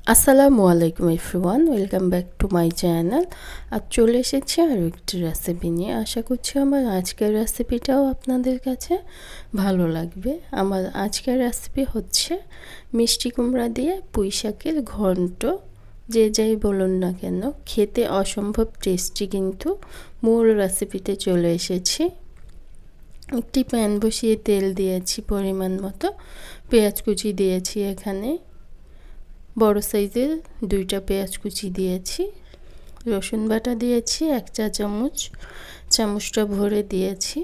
আসসালামু আলাইকুম everyone, welcome back to my channel. আজ চলে এসেছি আরও একটি রেসিপি নিয়ে। আশা করছি আমার আজকের রেসিপিটাও আপনাদের কাছে ভালো লাগবে। আমার আজকের রেসিপি হচ্ছে মিষ্টি কুমড়া দিয়ে পুঁই শাকের ঘন্ট। যে যাই বলুন না কেন, খেতে অসম্ভব টেস্টি। কিন্তু মূল রেসিপিতে চলে এসেছি। একটি প্যান বসিয়ে তেল দিয়েছি পরিমাণ মতো, পেঁয়াজ কুচি দিয়েছি, এখানে বড় সাইজের 2টা পেঁয়াজ কুচি দিয়েছি, রসুন বাটা দিয়েছি 1 চা চামচ, চামচটা ভরে দিয়েছি।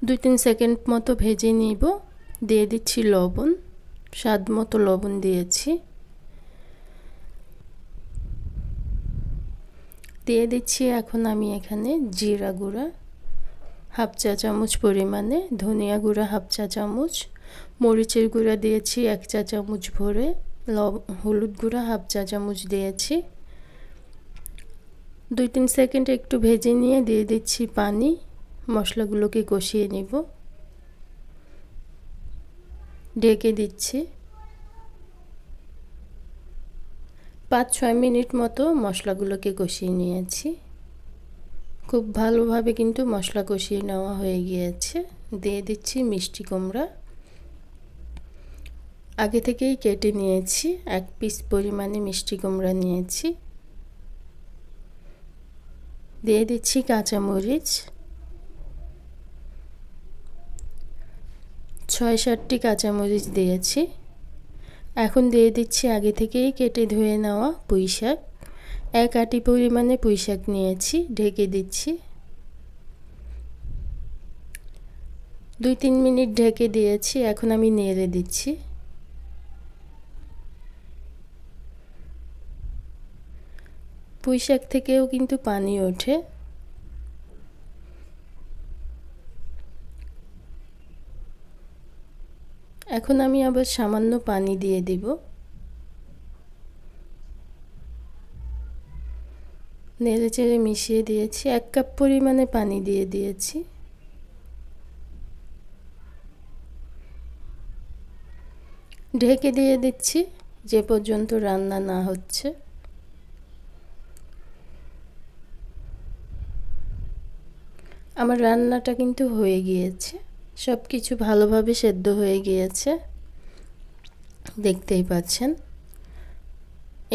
2-3 সেকেন্ড মতো ভেজে নিব। দিয়ে দিচ্ছি লবণ, স্বাদ মতো লবণ দিয়েছি। দিয়ে দিচ্ছি এখন আমি এখানে জিরা গুঁড়া 1/2 চা চামচ পরিমাণে, ধনিয়া গুঁড়া 1/2 চা চামচ, মরিচের গুঁড়া দিয়েছি 1 চা চামচ ভরে, হলুদ গুঁড়া 1/2 চা চামচ দিয়েছি। 2-3 সেকেন্ড একটু ভেজে নিয়ে দিয়ে দিচ্ছি পানি। মশলাগুলোকে কষিয়ে নিব। ঢেকে দিচ্ছি। 5-6 মিনিট মতো মশলাগুলোকে কষিয়ে নিয়েছি। খুব ভালোভাবে কিন্তু মশলা কষিয়ে নেওয়া হয়ে গিয়েছে। দিয়ে দিচ্ছি মিষ্টি কুমড়া। আগে থেকেই কেটে নিয়েছি, 1 পিস পরিমাণে মিষ্টি কুমড়া নিয়েছি। দিয়ে দিচ্ছি কাঁচামরিচ, 6-7টি কাঁচামরিচ দিয়েছি। এখন দিয়ে দিচ্ছি আগে থেকেই কেটে ধুয়ে নেওয়া পুঁই শাক। 1 আটি পরিমাণে পুঁই শাক নিয়েছি। ঢেকে দিচ্ছি। 2-3 মিনিট ঢেকে দিয়েছি। এখন আমি নেড়ে দিচ্ছি। পুঁই শাক থেকেও কিন্তু পানি ওঠে। এখন আমি আবার সামান্য পানি দিয়ে দিব। নেড়ে চেড়ে মিশিয়ে দিয়েছি। 1 কাপ পরিমাণে পানি দিয়ে দিয়েছি। ঢেকে দিয়ে দিচ্ছি যে পর্যন্ত রান্না না হচ্ছে। আমার রান্নাটা কিন্তু হয়ে গিয়েছে, সব কিছু ভালোভাবে সেদ্ধ হয়ে গিয়েছে, দেখতেই পাচ্ছেন।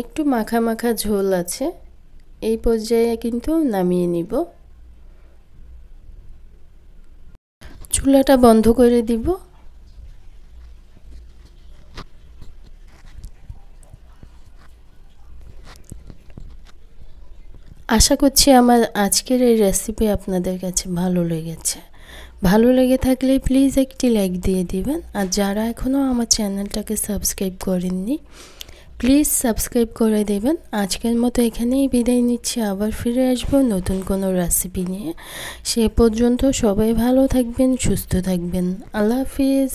একটু মাখা মাখা ঝোল আছে। এই পর্যায়ে কিন্তু নামিয়ে নিব। চুলাটা বন্ধ করে দিব। আশা করছি আমার আজকের এই রেসিপি আপনাদের কাছে ভালো লেগেছে। ভালো লেগে থাকলে প্লিজ একটি লাইক দিয়ে দিবেন। আর যারা এখনও আমার চ্যানেলটাকে সাবস্ক্রাইব করেননি, প্লিজ সাবস্ক্রাইব করে দেবেন। আজকের মতো এখানেই বিদায় নিচ্ছি। আবার ফিরে আসবো নতুন কোনো রেসিপি নিয়ে। সে পর্যন্ত সবাই ভালো থাকবেন, সুস্থ থাকবেন। আল্লাহ হাফিজ।